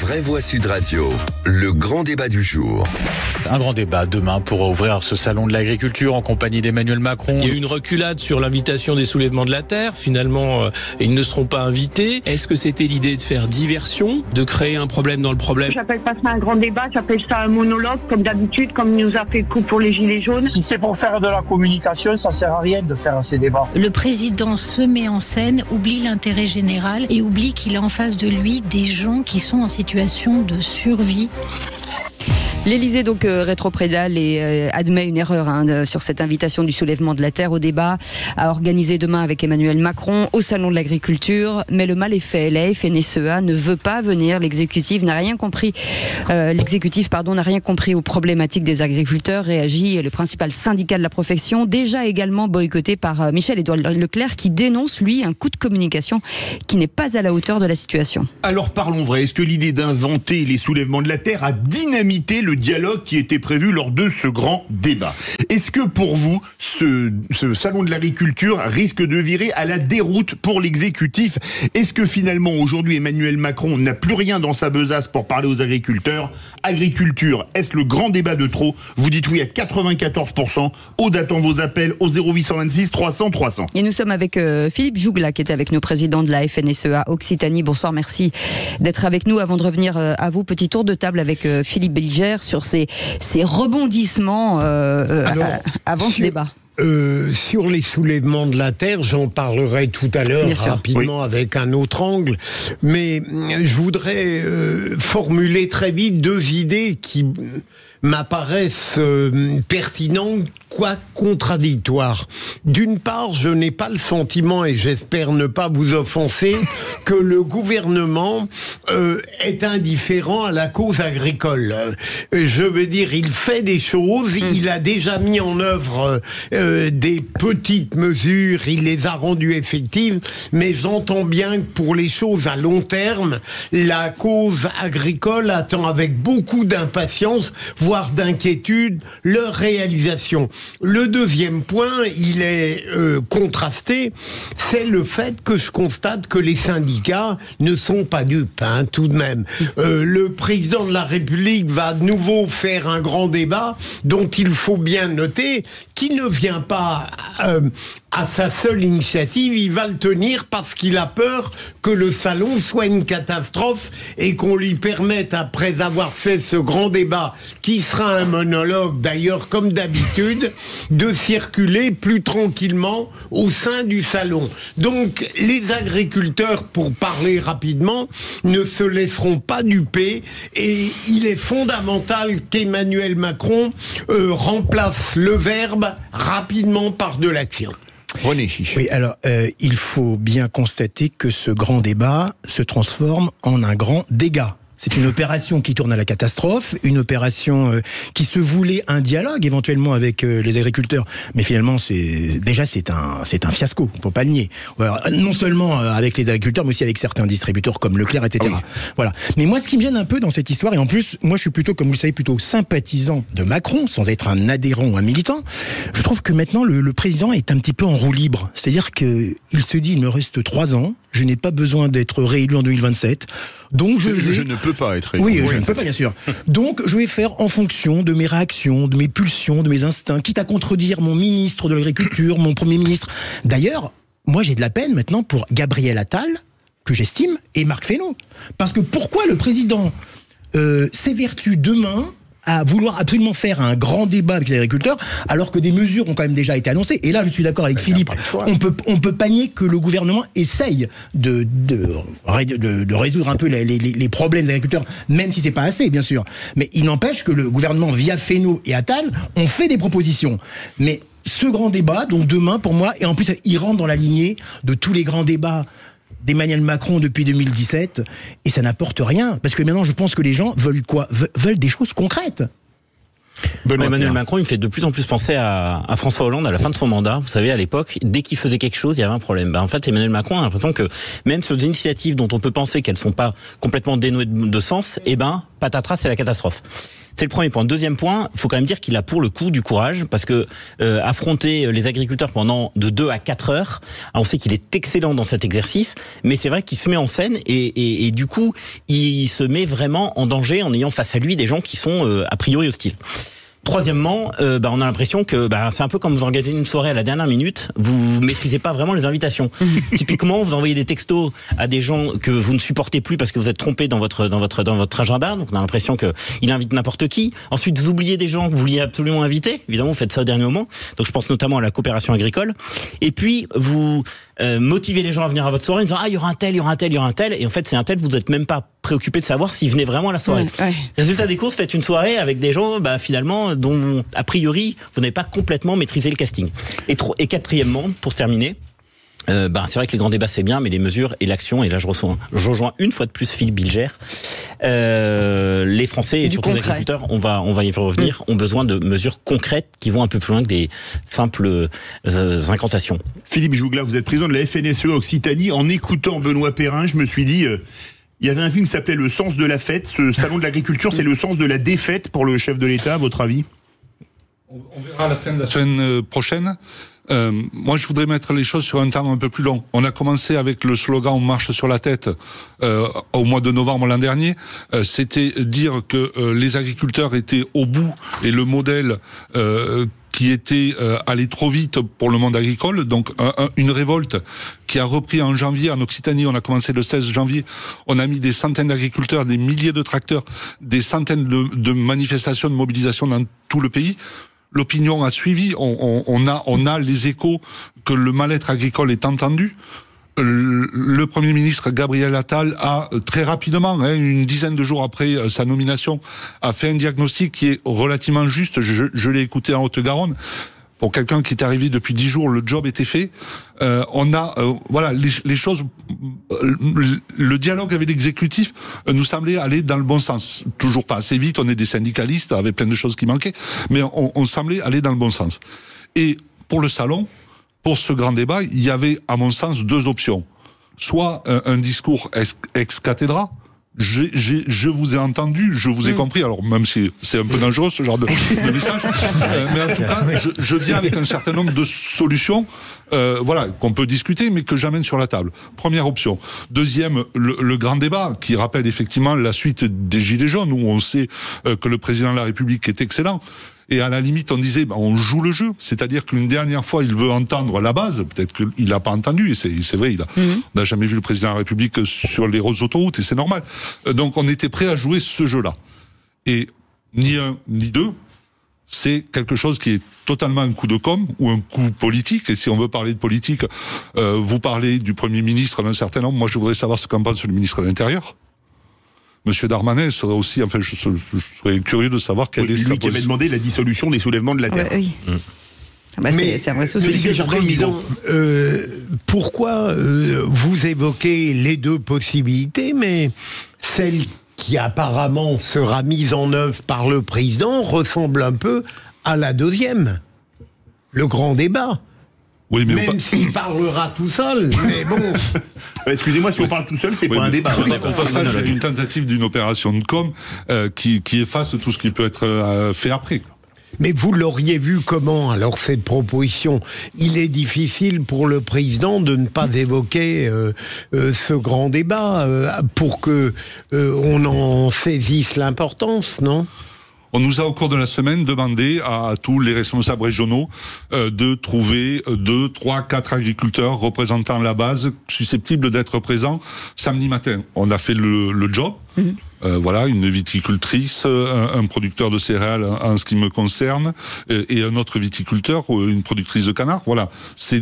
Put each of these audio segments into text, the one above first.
Vraie Voix Sud Radio, le grand débat du jour. Un grand débat demain pour ouvrir ce salon de l'agriculture en compagnie d'Emmanuel Macron. Il y a eu une reculade sur l'invitation des soulèvements de la terre. Finalement, ils ne seront pas invités. Est-ce que c'était l'idée de faire diversion, de créer un problème dans le problème? J'appelle pas ça un grand débat, j'appelle ça un monologue, comme d'habitude, comme il nous a fait le coup pour les Gilets jaunes. Si c'est pour faire de la communication, ça sert à rien de faire ces débats. Le président se met en scène, oublie l'intérêt général et oublie qu'il a en face de lui des gens qui sont en situation de survie. L'Élysée donc rétroprédale et admet une erreur sur cette invitation du soulèvement de la terre au débat à organiser demain avec Emmanuel Macron au salon de l'agriculture. Mais le mal est fait. La FNSEA ne veut pas venir. L'exécutif n'a rien compris. N'a rien compris aux problématiques des agriculteurs. Réagit le principal syndicat de la profession, déjà également boycotté par Michel-Édouard Leclerc, qui dénonce lui un coup de communication qui n'est pas à la hauteur de la situation. Alors parlons vrai. Est-ce que l'idée d'inventer les soulèvements de la terre a dynamité le dialogue qui était prévu lors de ce grand débat? Est-ce que pour vous, ce salon de l'agriculture risque de virer à la déroute pour l'exécutif? Est-ce que finalement aujourd'hui Emmanuel Macron n'a plus rien dans sa besace pour parler aux agriculteurs? Agriculture, est-ce le grand débat de trop? Vous dites oui à 94%. Aude attend vos appels au 0826 300 300. Et nous sommes avec Philippe Jougla qui est avec nous, président de la FNSEA Occitanie. Bonsoir, merci d'être avec nous. Avant de revenir à vous, petit tour de table avec Philippe Bilger sur ces rebondissements avant ce débat. Sur les soulèvements de la terre, j'en parlerai tout à l'heure rapidement avec un autre angle, mais je voudrais formuler très vite deux idées qui m'apparaissent pertinentes, quoi contradictoires. D'une part, je n'ai pas le sentiment, et j'espère ne pas vous offenser, que le gouvernement est indifférent à la cause agricole. Je veux dire, il fait des choses, il a déjà mis en œuvre des petites mesures, il les a rendues effectives, mais j'entends bien que pour les choses à long terme, la cause agricole attend avec beaucoup d'impatience, voire d'inquiétude, leur réalisation. Le deuxième point, il est contrasté, c'est le fait que je constate que les syndicats ne sont pas dupes, tout de même. Le président de la République va de nouveau faire un grand débat dont il faut bien noter qu'il ne vient pas à sa seule initiative, il va le tenir parce qu'il a peur que le salon soit une catastrophe et qu'on lui permette, après avoir fait ce grand débat, qui sera un monologue d'ailleurs comme d'habitude, de circuler plus tranquillement au sein du salon. Donc les agriculteurs, pour parler rapidement, ne se laisseront pas duper et il est fondamental qu'Emmanuel Macron remplace le verbe rapidement par de l'action. René. Oui, alors il faut bien constater que ce grand débat se transforme en un grand dégât. C'est une opération qui tourne à la catastrophe, une opération qui se voulait un dialogue éventuellement avec les agriculteurs, mais finalement c'est un fiasco, on peut pas le nier. Alors, non seulement avec les agriculteurs, mais aussi avec certains distributeurs comme Leclerc, etc. Oui. Voilà. Mais moi, ce qui me gêne un peu dans cette histoire, et en plus, moi je suis plutôt, comme vous le savez, plutôt sympathisant de Macron, sans être un adhérent ou un militant. Je trouve que maintenant le président est un petit peu en roue libre, c'est-à-dire que il se dit, il me reste 3 ans. Je n'ai pas besoin d'être réélu en 2027. Donc je ne peux pas être réélu. Oui, je ne peux pas, bien sûr. Donc je vais faire en fonction de mes réactions, de mes pulsions, de mes instincts, quitte à contredire mon ministre de l'Agriculture, mon Premier ministre. D'ailleurs, moi j'ai de la peine maintenant pour Gabriel Attal, que j'estime, et Marc Fesneau. Parce que pourquoi le président s'évertue demain à vouloir absolument faire un grand débat avec les agriculteurs, alors que des mesures ont quand même déjà été annoncées. Et là, je suis d'accord avec Philippe, on peut pas nier que le gouvernement essaye de résoudre un peu les problèmes des agriculteurs, même si c'est pas assez, bien sûr. Mais il n'empêche que le gouvernement, via Fesneau et Attal, ont fait des propositions. Mais ce grand débat, donc demain, pour moi, et en plus, il rentre dans la lignée de tous les grands débats d'Emmanuel Macron depuis 2017, et ça n'apporte rien, parce que maintenant je pense que les gens veulent quoi ? Veulent des choses concrètes. Emmanuel Macron, il me fait de plus en plus penser à François Hollande à la fin de son mandat. Vous savez, à l'époque, dès qu'il faisait quelque chose, il y avait un problème. En fait, Emmanuel Macron a l'impression que même sur des initiatives dont on peut penser qu'elles sont pas complètement dénuées de sens, patatras, c'est la catastrophe. C'est le premier point. Deuxième point, il faut quand même dire qu'il a pour le coup du courage, parce que affronter les agriculteurs pendant de 2 à 4 heures, on sait qu'il est excellent dans cet exercice, mais c'est vrai qu'il se met en scène et du coup, il se met vraiment en danger en ayant face à lui des gens qui sont a priori hostiles. Troisièmement, on a l'impression que c'est un peu comme vous organisez une soirée à la dernière minute, vous maîtrisez pas vraiment les invitations. Typiquement, vous envoyez des textos à des gens que vous ne supportez plus parce que vous êtes trompé dans votre agenda, donc on a l'impression que il invite n'importe qui. Ensuite, vous oubliez des gens que vous vouliez absolument inviter. Évidemment, vous faites ça au dernier moment. Donc je pense notamment à la coopération agricole. Et puis vous motivez les gens à venir à votre soirée en disant il y aura un tel, il y aura un tel, il y aura un tel, et en fait c'est un tel, vous n'êtes même pas préoccupé de savoir s'il venait vraiment à la soirée. Ouais. Résultat des courses, faites une soirée avec des gens finalement dont a priori vous n'avez pas complètement maîtrisé le casting. Et quatrièmement, pour se terminer, c'est vrai que les grands débats c'est bien, mais les mesures et l'action, et là je rejoins une fois de plus Philippe Bilger, les Français et surtout les agriculteurs, on va y revenir, ont besoin de mesures concrètes qui vont un peu plus loin que des simples incantations. Philippe Jougla, vous êtes président de la FNSE Occitanie. En écoutant Benoît Perrin, je me suis dit, il y avait un film qui s'appelait Le sens de la fête. Ce salon de l'agriculture, c'est le sens de la défaite pour le chef de l'État, à votre avis? On verra à la fin de la semaine prochaine. Moi, je voudrais mettre les choses sur un temps un peu plus long. On a commencé avec le slogan « On marche sur la tête » au mois de novembre l'an dernier. C'était dire que les agriculteurs étaient au bout et le modèle qui était allé trop vite pour le monde agricole, donc une révolte qui a repris en janvier en Occitanie. On a commencé le 16 janvier, on a mis des centaines d'agriculteurs, des milliers de tracteurs, des centaines de manifestations, de mobilisation dans tout le pays. L'opinion a suivi, on a les échos que le mal-être agricole est entendu. Le Premier ministre Gabriel Attal a très rapidement, une dizaine de jours après sa nomination, a fait un diagnostic qui est relativement juste. Je l'ai écouté en Haute-Garonne. Pour quelqu'un qui est arrivé depuis 10 jours, le job était fait. Les choses. Le dialogue avec l'exécutif nous semblait aller dans le bon sens. Toujours pas assez vite. On est des syndicalistes avec plein de choses qui manquaient, mais on semblait aller dans le bon sens. Et pour le salon, pour ce grand débat, il y avait, à mon sens, 2 options. Soit un discours ex cathedra. Je vous ai entendu, je vous ai compris. Alors même si c'est un peu dangereux ce genre de message, mais en tout cas, je viens avec un certain nombre de solutions, qu'on peut discuter, mais que j'amène sur la table. Première option. Deuxième, le grand débat qui rappelle effectivement la suite des Gilets jaunes, où on sait que le président de la République est excellent. Et à la limite, on disait, on joue le jeu. C'est-à-dire qu'une dernière fois, il veut entendre la base. Peut-être qu'il n'a pas entendu. Et c'est vrai, on n'a jamais vu le président de la République sur les autoroutes, et c'est normal. Donc, on était prêt à jouer ce jeu-là. Et ni un, ni deux, c'est quelque chose qui est totalement un coup de com' ou un coup politique. Et si on veut parler de politique, vous parlez du Premier ministre d'un certain nombre. Moi, je voudrais savoir ce qu'en pense le ministre de l'Intérieur. Monsieur Darmanin serait aussi, je serais curieux de savoir quelle est sa position. Lui qui avait demandé la dissolution des soulèvements de la terre. Oui. Mais c'est un vrai souci. Pourquoi vous évoquez les 2 possibilités, mais celle qui apparemment sera mise en œuvre par le président ressemble un peu à la 2e, le grand débat. Oui, mais même s'il parlera tout seul, mais bon. Excusez-moi, si on parle tout seul, c'est pas un débat. Au passage, c'est une tentative d'une opération de com' qui efface tout ce qui peut être fait après. Mais vous l'auriez vu comment, alors, cette proposition? Il est difficile pour le président de ne pas évoquer ce grand débat pour que on en saisisse l'importance, non? On nous a au cours de la semaine demandé à tous les responsables régionaux de trouver 2, 3, 4 agriculteurs représentant la base susceptibles d'être présents samedi matin. On a fait le job. Une viticultrice, un producteur de céréales en ce qui me concerne, et un autre viticulteur, une productrice de canards. Voilà,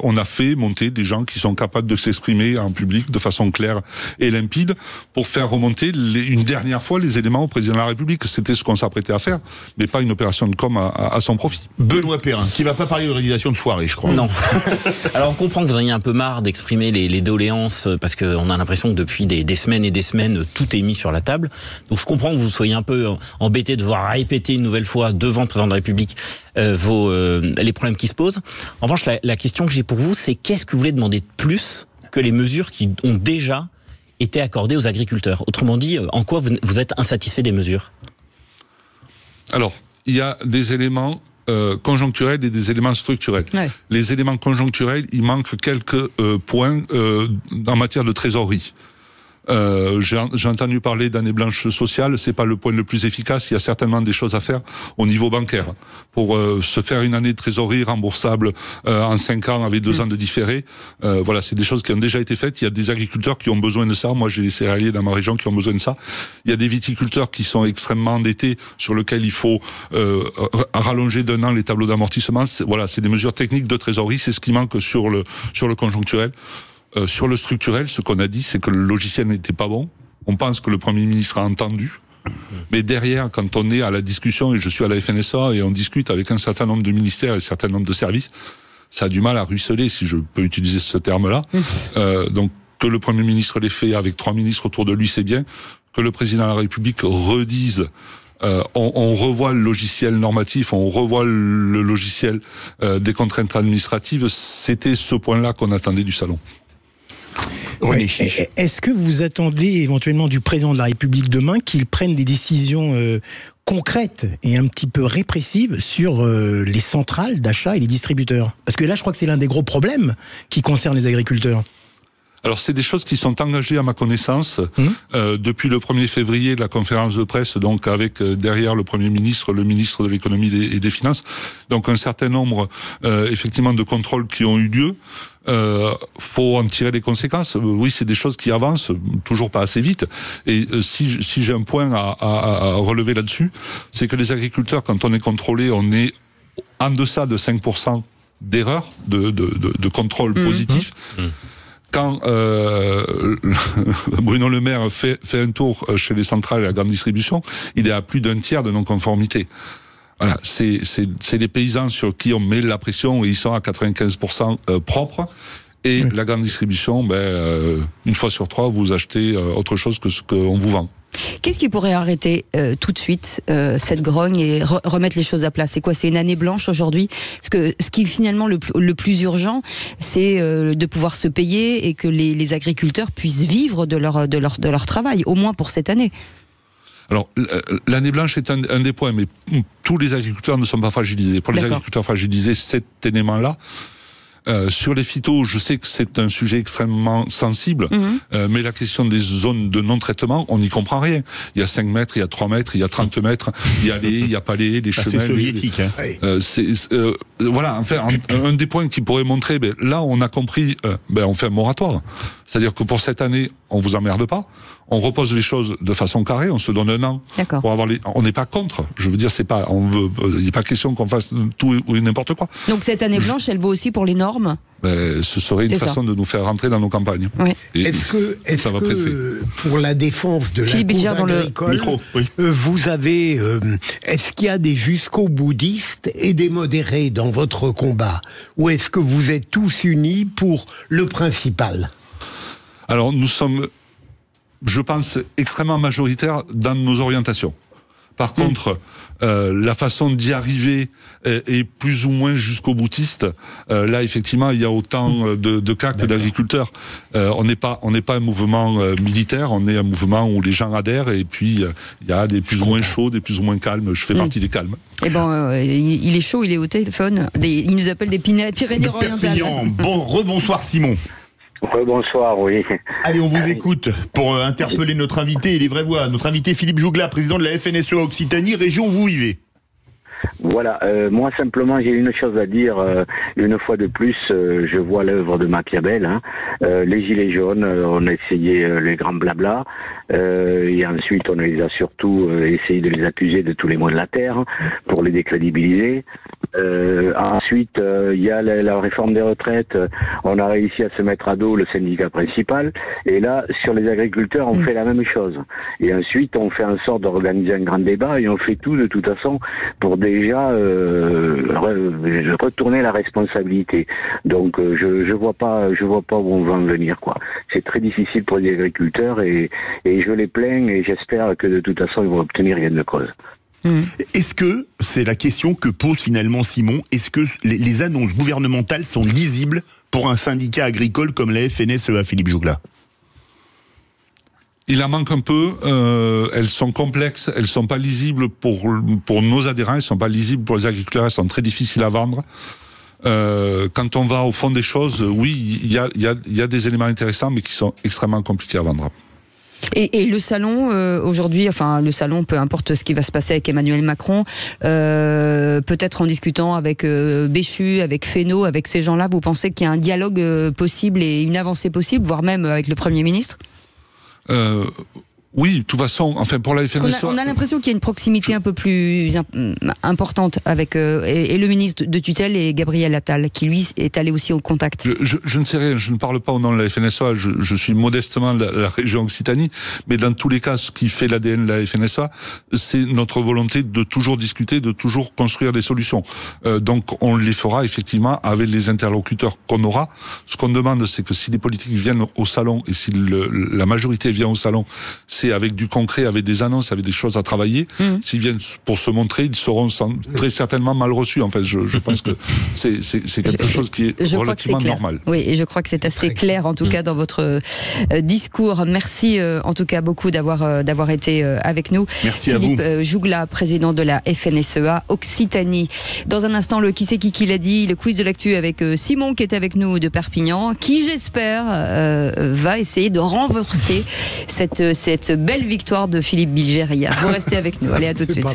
on a fait monter des gens qui sont capables de s'exprimer en public de façon claire et limpide pour faire remonter une dernière fois les éléments au président de la République. C'était ce qu'on s'apprêtait à faire, mais pas une opération de com' à son profit. Benoît Perrin, qui va pas parler d'organisation de soirée, je crois. Non. Alors on comprend que vous en ayez un peu marre d'exprimer les doléances, parce qu'on a l'impression que depuis des semaines et des semaines, tout est mis sur la table. Donc je comprends que vous soyez un peu embêté de devoir répéter une nouvelle fois devant le président de la République les problèmes qui se posent. En revanche, la question que j'ai pour vous, c'est qu'est-ce que vous voulez demander de plus que les mesures qui ont déjà été accordées aux agriculteurs? Autrement dit, en quoi vous êtes insatisfait des mesures? Alors, il y a des éléments conjoncturels et des éléments structurels. Ouais. Les éléments conjoncturels, il manque quelques points en matière de trésorerie. J'ai entendu parler d'année blanche sociale, c'est pas le point le plus efficace. Il y a certainement des choses à faire au niveau bancaire pour se faire une année de trésorerie remboursable en 5 ans avec 2 ans de différé. Voilà, c'est des choses qui ont déjà été faites. Il y a des agriculteurs qui ont besoin de ça. Moi, j'ai des céréaliers dans ma région qui ont besoin de ça. Il y a des viticulteurs qui sont extrêmement endettés, sur lesquels il faut rallonger d'1 an les tableaux d'amortissement. Voilà, c'est des mesures techniques de trésorerie. C'est ce qui manque sur le conjoncturel. Sur le structurel, ce qu'on a dit, c'est que le logiciel n'était pas bon. On pense que le Premier ministre a entendu. Mais derrière, quand on est à la discussion, et je suis à la FNSA, et on discute avec un certain nombre de ministères et un certain nombre de services, ça a du mal à ruisseler, si je peux utiliser ce terme-là. Donc, que le Premier ministre l'ait fait avec 3 ministres autour de lui, c'est bien. Que le Président de la République redise... on revoit le logiciel normatif, on revoit le logiciel des contraintes administratives. C'était ce point-là qu'on attendait du salon. Oui. Est-ce que vous attendez éventuellement du président de la République demain qu'il prenne des décisions concrètes et un petit peu répressives sur les centrales d'achat et les distributeurs? Parce que là, je crois que c'est l'un des gros problèmes qui concerne les agriculteurs. Alors, c'est des choses qui sont engagées à ma connaissance depuis le 1er février de la conférence de presse, donc avec derrière le Premier ministre, le ministre de l'économie et des finances. Donc, un certain nombre, effectivement, de contrôles qui ont eu lieu. Faut en tirer les conséquences. Oui, c'est des choses qui avancent, toujours pas assez vite. Et si j'ai un point à relever là-dessus, c'est que les agriculteurs, quand on est contrôlé, on est en deçà de 5% d'erreurs, de contrôle positif. Quand Bruno Le Maire fait un tour chez les centrales et la grande distribution, il est à plus d'un tiers de non-conformité. Voilà, c'est les paysans sur qui on met la pression et ils sont à 95% propres. Et la grande distribution, une fois sur 3, vous achetez autre chose que ce qu'on vous vend. Qu'est-ce qui pourrait arrêter tout de suite cette grogne et remettre les choses à plat? C'est quoi? C'est une année blanche aujourd'hui? Parce que ce qui est finalement le plus urgent, c'est de pouvoir se payer et que les agriculteurs puissent vivre de leur travail, au moins pour cette année. Alors, l'année blanche est un des points, mais tous les agriculteurs ne sont pas fragilisés. Pour les agriculteurs fragilisés, cet élément-là, sur les phytos, je sais que c'est un sujet extrêmement sensible, mais la question des zones de non-traitement, on n'y comprend rien. Il y a 5 mètres, il y a 3 mètres, il y a 30 mètres, il y a il n'y a pas les chemins. C'est soviétique, voilà, enfin, un des points qui pourrait montrer, là, on a compris, on fait un moratoire. C'est-à-dire que pour cette année, on vous emmerde pas. On repose les choses de façon carrée, on se donne 1 an pour avoir on n'est pas contre. Je veux dire, il n'est pas question qu'on fasse tout ou n'importe quoi. Donc cette année blanche, elle vaut aussi pour les normes? Ce serait une façon de nous faire rentrer dans nos campagnes. Oui. Est-ce que pour la défense de la cause agricole, vous avez, est-ce qu'il y a des jusqu'au boudistes et des modérés dans votre combat? Ou est-ce que vous êtes tous unis pour le principal? Alors nous sommes, je pense, extrêmement majoritaires dans nos orientations. Par contre, la façon d'y arriver est plus ou moins jusqu'au boutiste. Là, effectivement, il y a autant de cas que d'agriculteurs. On n'est pas un mouvement militaire, on est un mouvement où les gens adhèrent, et puis il y a des plus ou moins chauds, des plus ou moins calmes. Je fais partie des calmes. Eh ben, il est chaud, il est au téléphone. Il nous appelle des Pyrénées-Orientales. Rebonsoir Simon. Bonsoir, oui. Allez, on vous écoute pour interpeller notre invité et les vraies voix. Notre invité Philippe Jougla, président de la FNSEA Occitanie, région où vous vivez. Voilà, moi simplement j'ai une chose à dire, une fois de plus, je vois l'œuvre de Machiavel, les gilets jaunes, on a essayé les grands blabla, et ensuite on les a surtout essayé de les accuser de tous les maux de la terre pour les décrédibiliser. Ensuite, il y a la réforme des retraites, on a réussi à se mettre à dos le syndicat principal, et là, sur les agriculteurs, on fait la même chose. Et ensuite, on fait en sorte d'organiser un grand débat, et on fait tout de toute façon pour déjà retourner la responsabilité. Donc je vois pas où on va en venir, quoi. C'est très difficile pour les agriculteurs et je les plains et j'espère que de toute façon ils vont obtenir gain de cause. Est-ce que, c'est la question que pose finalement Simon, est-ce que les annonces gouvernementales sont lisibles pour un syndicat agricole comme la FNSEA, Philippe Jougla? Il en manque un peu. Elles sont complexes, elles sont pas lisibles pour nos adhérents, elles sont pas lisibles pour les agriculteurs, elles sont très difficiles à vendre. Quand on va au fond des choses, oui, il y a des éléments intéressants, mais qui sont extrêmement compliqués à vendre. Et le salon, aujourd'hui, enfin le salon, peu importe ce qui va se passer avec Emmanuel Macron, peut-être en discutant avec Béchu, avec Fesneau, avec ces gens-là, vous pensez qu'il y a un dialogue possible et une avancée possible, voire même avec le Premier ministre ? Oui, de toute façon, enfin pour la FNSEA... On a l'impression qu'il y a une proximité un peu plus importante avec et le ministre de tutelle et Gabriel Attal, qui lui est allé aussi au contact. Je ne sais rien, je ne parle pas au nom de la FNSEA, je suis modestement la région Occitanie, mais dans tous les cas, ce qui fait l'ADN de la FNSEA, c'est notre volonté de toujours discuter, de toujours construire des solutions. Donc on les fera effectivement avec les interlocuteurs qu'on aura. Ce qu'on demande, c'est que si les politiques viennent au salon, et si la majorité vient au salon, c'est avec du concret, avec des annonces, avec des choses à travailler. S'ils viennent pour se montrer, ils seront très certainement mal reçus. En fait, je pense que c'est quelque chose qui est relativement normal. Oui, et je crois que c'est assez clair, en tout cas, dans votre discours. Merci, en tout cas, beaucoup d'avoir été avec nous. Merci Philippe à vous. Jougla, président de la FNSEA Occitanie. Dans un instant, le Qui c'est qui l'a dit, le quiz de l'actu avec Simon, qui est avec nous de Perpignan, qui, j'espère, va essayer de renverser cette belle victoire de Philippe Bilger hier. Vous restez avec nous. Allez, à tout de suite.